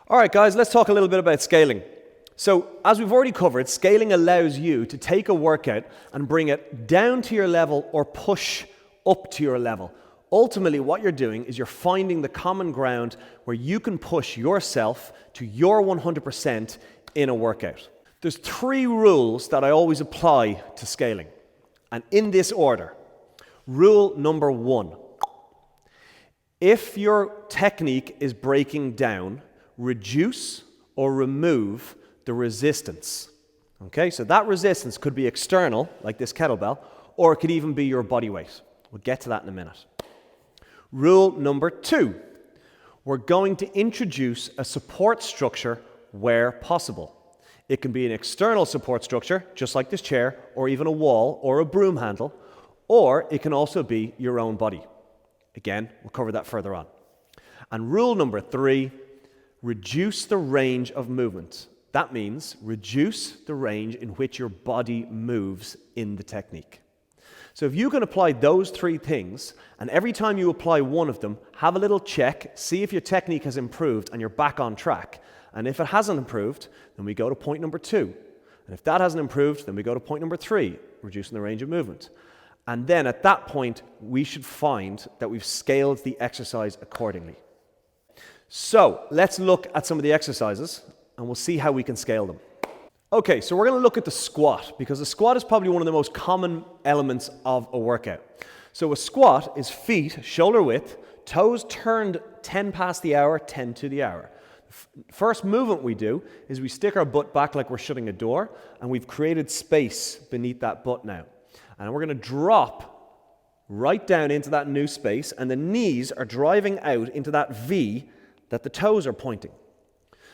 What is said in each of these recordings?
All right, guys, let's talk a little bit about scaling. So, as we've already covered, scaling allows you to take a workout and bring it down to your level or push up to your level. Ultimately, what you're doing is you're finding the common ground where you can push yourself to your 100% in a workout. There's 3 rules that I always apply to scaling, and in this order. Rule number 1. If your technique is breaking down, reduce or remove the resistance. Okay, so that resistance could be external, like this kettlebell, or it could even be your body weight. We'll get to that in a minute. Rule number 2, we're going to introduce a support structure where possible. It can be an external support structure, just like this chair, or even a wall, or a broom handle, or it can also be your own body. Again, we'll cover that further on. And rule number 3, reduce the range of movement. That means reduce the range in which your body moves in the technique. So if you can apply those 3 things, and every time you apply one of them, have a little check, see if your technique has improved and you're back on track. And if it hasn't improved, then we go to point number 2. And if that hasn't improved, then we go to point number 3, reducing the range of movement. And then at that point, we should find that we've scaled the exercise accordingly. So let's look at some of the exercises and we'll see how we can scale them. Okay, so we're going to look at the squat, because the squat is probably one of the most common elements of a workout. So a squat is feet shoulder width, toes turned 10 past the hour, 10 to the hour. First movement we do is we stick our butt back like we're shutting a door, and we've created space beneath that butt now. And we're going to drop right down into that new space, and the knees are driving out into that V that the toes are pointing.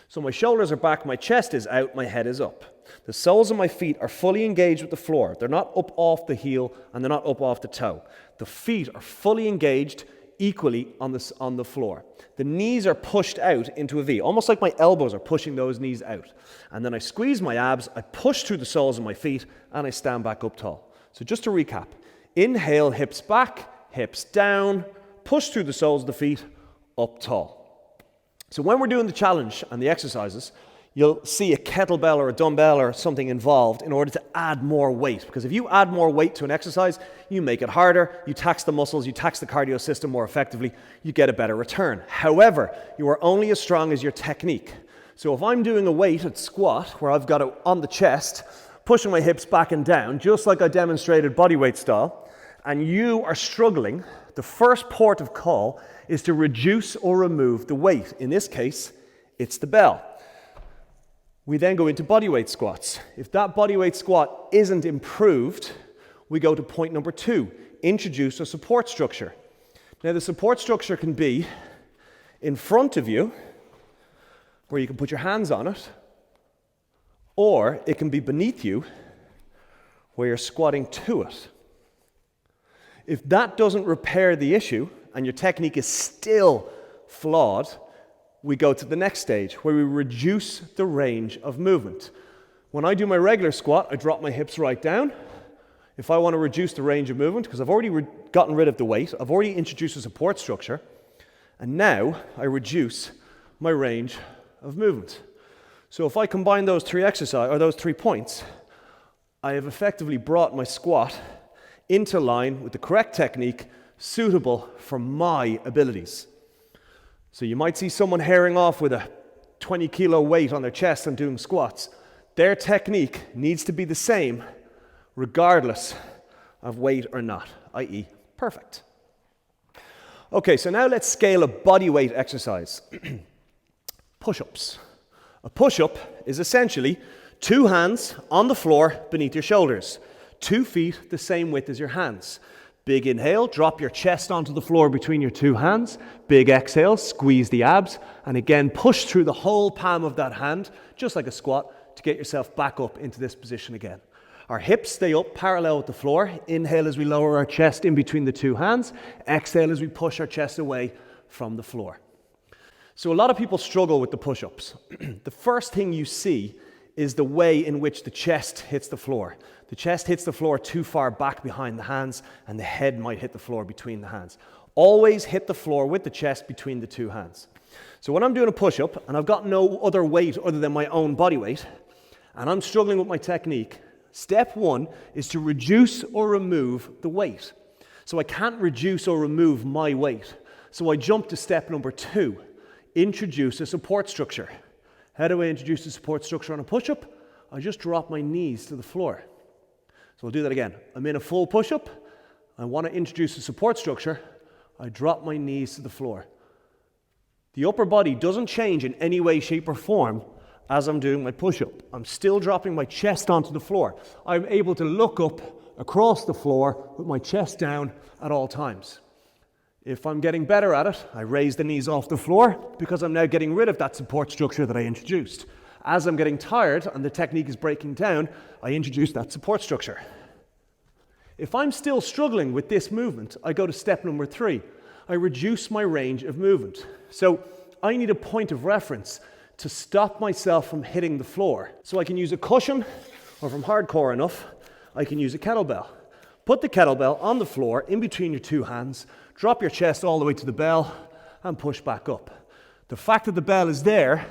So my shoulders are back, my chest is out, my head is up. The soles of my feet are fully engaged with the floor. They're not up off the heel and they're not up off the toe. The feet are fully engaged equally on the floor. The knees are pushed out into a V, almost like my elbows are pushing those knees out. And then I squeeze my abs, I push through the soles of my feet, and I stand back up tall. So just to recap, inhale, hips back, hips down, push through the soles of the feet, up tall. So when we're doing the challenge and the exercises, you'll see a kettlebell or a dumbbell or something involved in order to add more weight. Because if you add more weight to an exercise, you make it harder, you tax the muscles, you tax the cardio system more effectively, you get a better return. However, you are only as strong as your technique. So if I'm doing a weighted squat where I've got it on the chest, pushing my hips back and down, just like I demonstrated bodyweight style, and you are struggling, the first port of call is to reduce or remove the weight. In this case, it's the bell. We then go into bodyweight squats. If that bodyweight squat isn't improved, we go to point number 2, introduce a support structure. Now the support structure can be in front of you, where you can put your hands on it, or it can be beneath you, where you're squatting to it. If that doesn't repair the issue, and your technique is still flawed, we go to the next stage, where we reduce the range of movement. When I do my regular squat, I drop my hips right down. If I want to reduce the range of movement, because I've already gotten rid of the weight, I've already introduced a support structure, and now I reduce my range of movement. So if I combine those 3 points, I have effectively brought my squat into line with the correct technique suitable for my abilities. So you might see someone herring off with a 20 kilo weight on their chest and doing squats. Their technique needs to be the same regardless of weight or not, i.e. perfect. Okay, so now let's scale a body weight exercise. Push-ups. A push-up is essentially 2 hands on the floor beneath your shoulders, 2 feet the same width as your hands. Big inhale, drop your chest onto the floor between your 2 hands. Big exhale, squeeze the abs, and again push through the whole palm of that hand, just like a squat, to get yourself back up into this position again. Our hips stay up parallel with the floor. Inhale as we lower our chest in between the 2 hands. Exhale as we push our chest away from the floor. So a lot of people struggle with the push-ups. The first thing you see is the way in which the chest hits the floor. The chest hits the floor too far back behind the hands, and the head might hit the floor between the hands. Always hit the floor with the chest between the two hands. So when I'm doing a push-up and I've got no other weight other than my own body weight, and I'm struggling with my technique, step one is to reduce or remove the weight. So I can't reduce or remove my weight. So I jump to step number 2, introduce a support structure. How do I introduce a support structure on a push-up? I just drop my knees to the floor. So I'll do that again. I'm in a full push-up. I want to introduce a support structure. I drop my knees to the floor. The upper body doesn't change in any way, shape, or form as I'm doing my push-up. I'm still dropping my chest onto the floor. I'm able to look up across the floor with my chest down at all times. If I'm getting better at it, I raise the knees off the floor because I'm now getting rid of that support structure that I introduced. As I'm getting tired and the technique is breaking down, I introduce that support structure. If I'm still struggling with this movement, I go to step number 3. I reduce my range of movement. So I need a point of reference to stop myself from hitting the floor. So I can use a cushion, or if I'm hardcore enough, I can use a kettlebell. Put the kettlebell on the floor in between your two hands, drop your chest all the way to the bell, and push back up. The fact that the bell is there,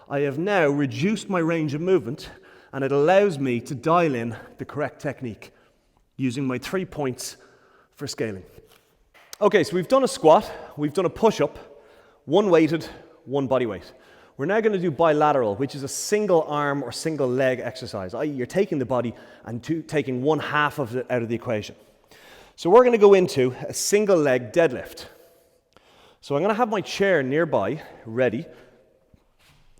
I have now reduced my range of movement, and it allows me to dial in the correct technique using my 3 points for scaling. Okay, so we've done a squat, we've done a push-up, one weighted, one body weight. We're now going to do bilateral, which is a single arm or single leg exercise. You're taking the body and taking one half of it out of the equation. So we're going to go into a single leg deadlift. So I'm going to have my chair nearby, ready,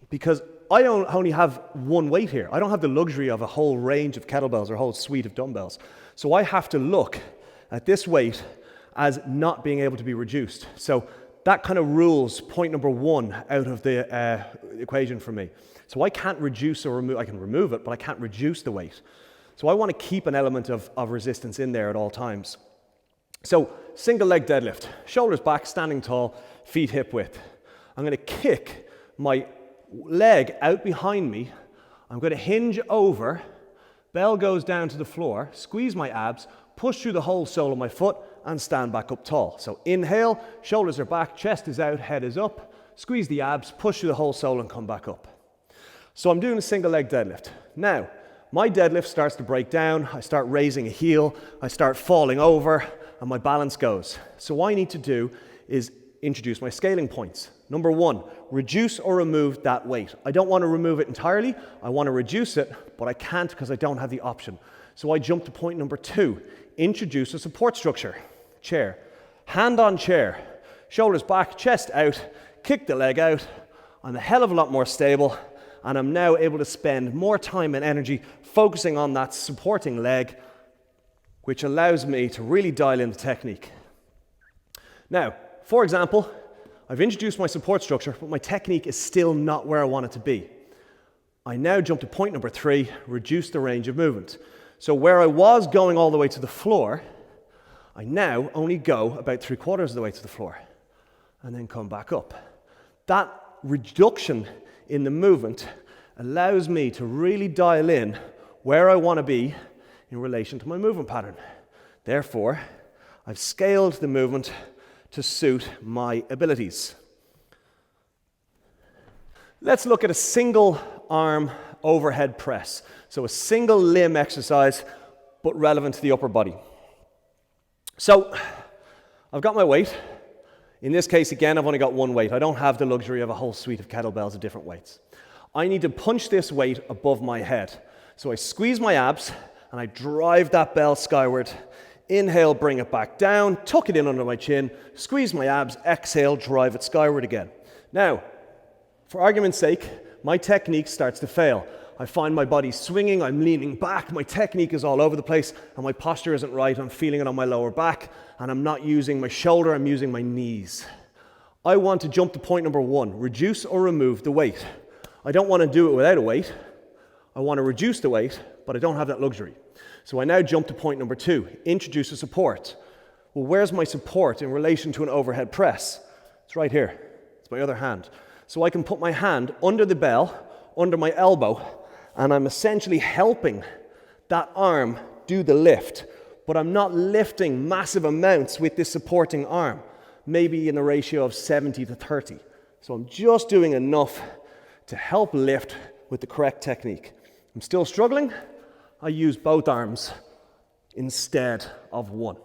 because I only have one weight here. I don't have the luxury of a whole range of kettlebells or a whole suite of dumbbells. So I have to look at this weight as not being able to be reduced. So that kind of rules point number 1 out of the equation for me. So I can't reduce or remove, I can remove it, but I can't reduce the weight. So I want to keep an element of resistance in there at all times. So single leg deadlift, shoulders back, standing tall, feet hip width. I'm going to kick my leg out behind me. I'm going to hinge over, bell goes down to the floor, squeeze my abs, push through the whole sole of my foot, and stand back up tall. So inhale, shoulders are back, chest is out, head is up, squeeze the abs, push through the whole sole and come back up. So I'm doing a single leg deadlift. Now, my deadlift starts to break down, I start raising a heel, I start falling over, and my balance goes. So what I need to do is introduce my scaling points. Number 1, reduce or remove that weight. I don't want to remove it entirely, I want to reduce it, but I can't because I don't have the option. So I jump to point number 2, introduce a support structure. Chair, hand on chair, shoulders back, chest out, kick the leg out. I'm a hell of a lot more stable, and I'm now able to spend more time and energy focusing on that supporting leg, which allows me to really dial in the technique. Now, for example, I've introduced my support structure, but my technique is still not where I want it to be. I now jump to point number 3, reduce the range of movement. So where I was going all the way to the floor, I now only go about 3/4 of the way to the floor and then come back up. That reduction in the movement allows me to really dial in where I want to be in relation to my movement pattern. Therefore, I've scaled the movement to suit my abilities. Let's look at a single arm overhead press. So a single limb exercise, but relevant to the upper body. So I've got my weight. In this case, again, I've only got one weight. I don't have the luxury of a whole suite of kettlebells of different weights. I need to punch this weight above my head. So I squeeze my abs and I drive that bell skyward. Inhale, bring it back down, tuck it in under my chin, squeeze my abs, exhale, drive it skyward again. Now, for argument's sake, my technique starts to fail. I find my body swinging, I'm leaning back, my technique is all over the place, and my posture isn't right, I'm feeling it on my lower back, and I'm not using my shoulder, I'm using my knees. I want to jump to point number 1, reduce or remove the weight. I don't want to do it without a weight. I want to reduce the weight, but I don't have that luxury. So I now jump to point number 2, introduce a support. Well, where's my support in relation to an overhead press? It's right here. It's my other hand. So I can put my hand under the bell, under my elbow, and I'm essentially helping that arm do the lift, but I'm not lifting massive amounts with this supporting arm. maybe in the ratio of 70 to 30. So I'm just doing enough to help lift with the correct technique. I'm still struggling, I use both arms instead of one.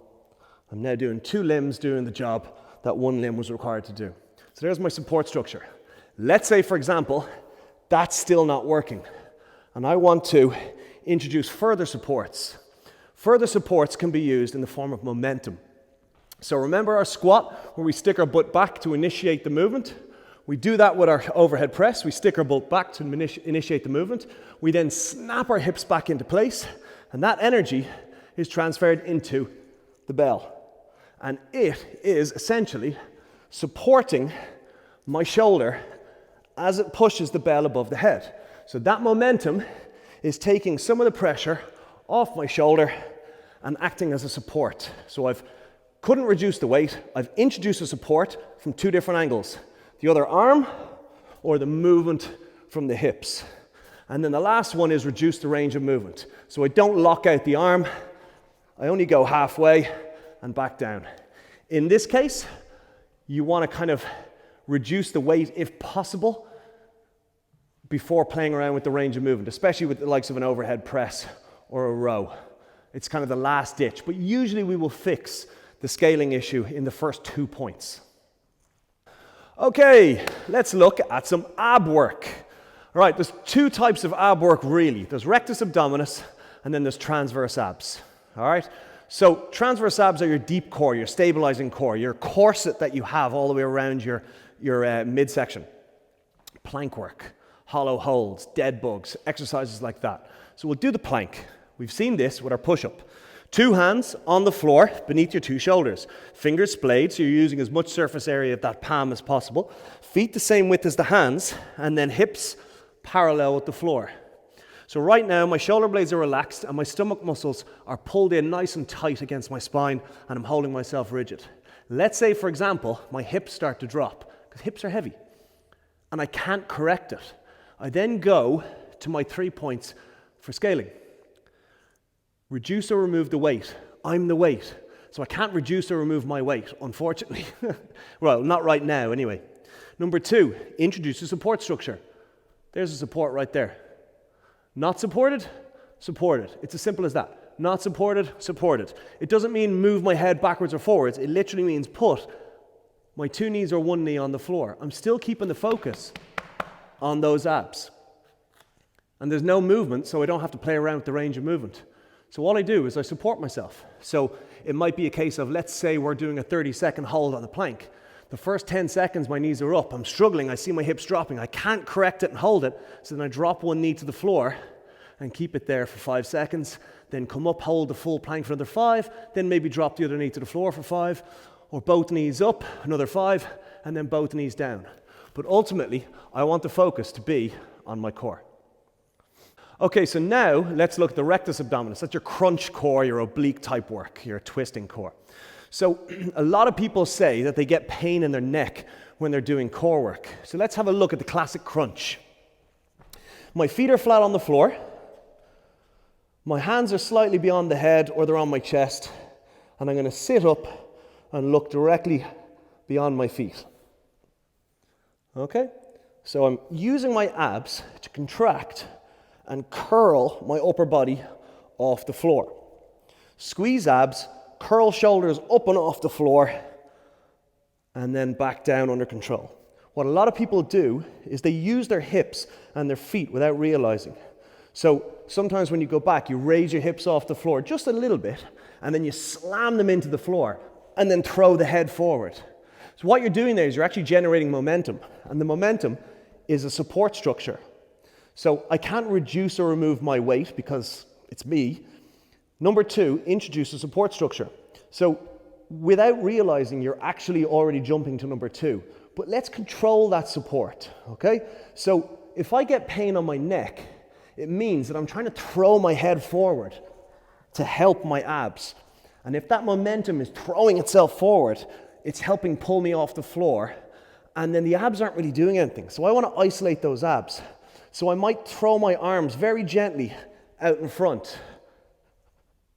I'm now doing 2 limbs doing the job that 1 limb was required to do. So there's my support structure. Let's say, for example, that's still not working, and I want to introduce further supports. Further supports can be used in the form of momentum. So remember our squat, where we stick our butt back to initiate the movement? We do that with our overhead press. We stick our butt back to initiate the movement. We then snap our hips back into place, and that energy is transferred into the bell. And it is essentially supporting my shoulder as it pushes the bell above the head. So that momentum is taking some of the pressure off my shoulder and acting as a support. So I couldn't reduce the weight. I've introduced a support from 2 different angles. The other arm or the movement from the hips. And then the last one is reduce the range of movement. So I don't lock out the arm. I only go halfway and back down. In this case, you want to kind of reduce the weight if possible before playing around with the range of movement, especially with the likes of an overhead press or a row. It's kind of the last ditch, but usually we will fix the scaling issue in the first 2 points. Okay, let's look at some ab work. All right, there's 2 types of ab work really. There's rectus abdominis and then there's transverse abs. All right, so transverse abs are your deep core, your stabilizing core, your corset that you have all the way around your midsection. Plank work, hollow holds, dead bugs, exercises like that. So we'll do the plank. We've seen this with our push-up. 2 hands on the floor beneath your 2 shoulders. Fingers splayed, so you're using as much surface area of that palm as possible. Feet the same width as the hands, and then hips parallel with the floor. So right now, my shoulder blades are relaxed and my stomach muscles are pulled in nice and tight against my spine, and I'm holding myself rigid. Let's say, for example, my hips start to drop, because hips are heavy, and I can't correct it. I then go to my 3 points for scaling. Reduce or remove the weight. I'm the weight. So I can't reduce or remove my weight, unfortunately. Well, not right now, anyway. Number 2, introduce a support structure. There's a support right there. Not supported? Supported. It's as simple as that. Not supported? Supported. It doesn't mean move my head backwards or forwards. It literally means put my 2 knees or 1 knee on the floor. I'm still keeping the focus on those abs. And there's no movement, so I don't have to play around with the range of movement. So all I do is I support myself. So it might be a case of, let's say we're doing a 30-second hold on the plank. The first 10 seconds, my knees are up. I'm struggling. I see my hips dropping. I can't correct it and hold it. So then I drop 1 knee to the floor and keep it there for 5 seconds. Then come up, hold the full plank for another 5. Then maybe drop the other knee to the floor for 5. Or both knees up, another 5. And then both knees down. But ultimately, I want the focus to be on my core. Okay, so now let's look at the rectus abdominis. That's your crunch core, your oblique type work, your twisting core. So a lot of people say that they get pain in their neck when they're doing core work. So let's have a look at the classic crunch. My feet are flat on the floor. My hands are slightly beyond the head or they're on my chest. And I'm going to sit up and look directly beyond my feet. Okay? So I'm using my abs to contract and curl my upper body off the floor. Squeeze abs, curl shoulders up and off the floor, and then back down under control. What a lot of people do is they use their hips and their feet without realizing. So sometimes when you go back, you raise your hips off the floor just a little bit, and then you slam them into the floor, and then throw the head forward. So what you're doing there is you're actually generating momentum, and the momentum is a support structure. So I can't reduce or remove my weight because it's me. Number 2, introduce a support structure. So without realizing, you're actually already jumping to number 2. But let's control that support, okay? So if I get pain on my neck, it means that I'm trying to throw my head forward to help my abs. And if that momentum is throwing itself forward, it's helping pull me off the floor. And then the abs aren't really doing anything. So I want to isolate those abs. So I might throw my arms very gently out in front.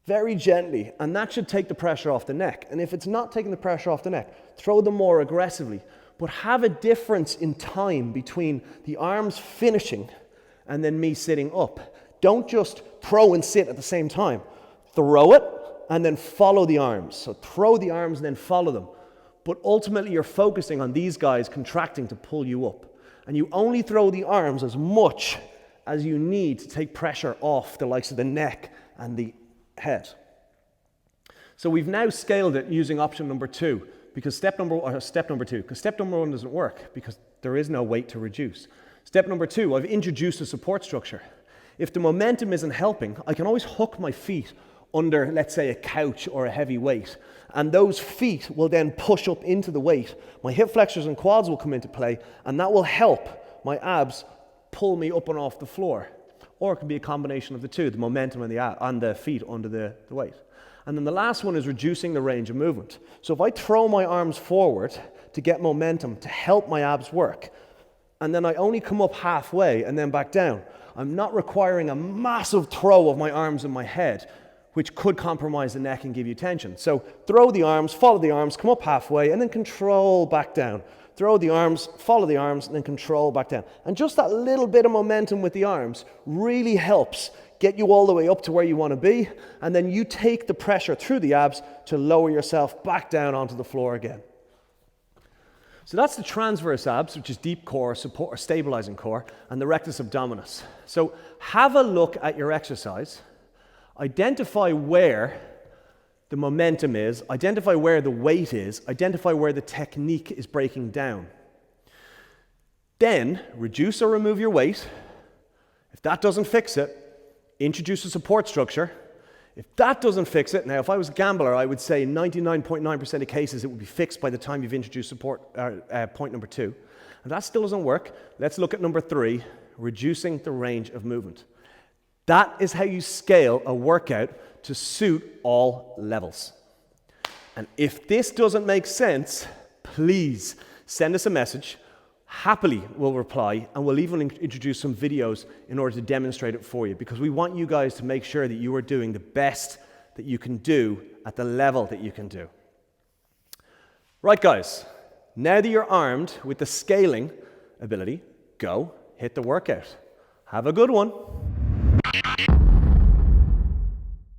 very gently, and that should take the pressure off the neck. And if it's not taking the pressure off the neck, throw them more aggressively. But have a difference in time between the arms finishing and then me sitting up. Don't just throw and sit at the same time. Throw it and then follow the arms. So throw the arms and then follow them. But ultimately you're focusing on these guys contracting to pull you up. And you only throw the arms as much as you need to take pressure off the likes of the neck and the head. So we've now scaled it using option number 2, because step number 1 doesn't work because there is no weight to reduce. Step number 2, I've introduced a support structure. If the momentum isn't helping, I can always hook my feet under, let's say, a couch or a heavy weight, and those feet will then push up into the weight. My hip flexors and quads will come into play, and that will help my abs pull me up and off the floor. Or it can be a combination of the two, the momentum and the feet under the weight. And then the last one is reducing the range of movement. So if I throw my arms forward to get momentum to help my abs work, and then I only come up halfway and then back down, I'm not requiring a massive throw of my arms and my head, which could compromise the neck and give you tension. So throw the arms, follow the arms, come up halfway, and then control back down. Throw the arms, follow the arms, and then control back down. And just that little bit of momentum with the arms really helps get you all the way up to where you want to be, and then you take the pressure through the abs to lower yourself back down onto the floor again. So that's the transverse abs, which is deep core, support or stabilizing core, and the rectus abdominis. So have a look at your exercise, identify where the momentum is, identify where the weight is, identify where the technique is breaking down. Then reduce or remove your weight. If that doesn't fix it, introduce a support structure. If that doesn't fix it, now if I was a gambler, I would say 99.9% of cases it would be fixed by the time you've introduced support, point number 2. If that still doesn't work, let's look at number 3, reducing the range of movement. That is how you scale a workout to suit all levels. And if this doesn't make sense, please send us a message. Happily we'll reply, and we'll even introduce some videos in order to demonstrate it for you, because we want you guys to make sure that you are doing the best that you can do at the level that you can do. Right, guys, now that you're armed with the scaling ability, go hit the workout. Have a good one.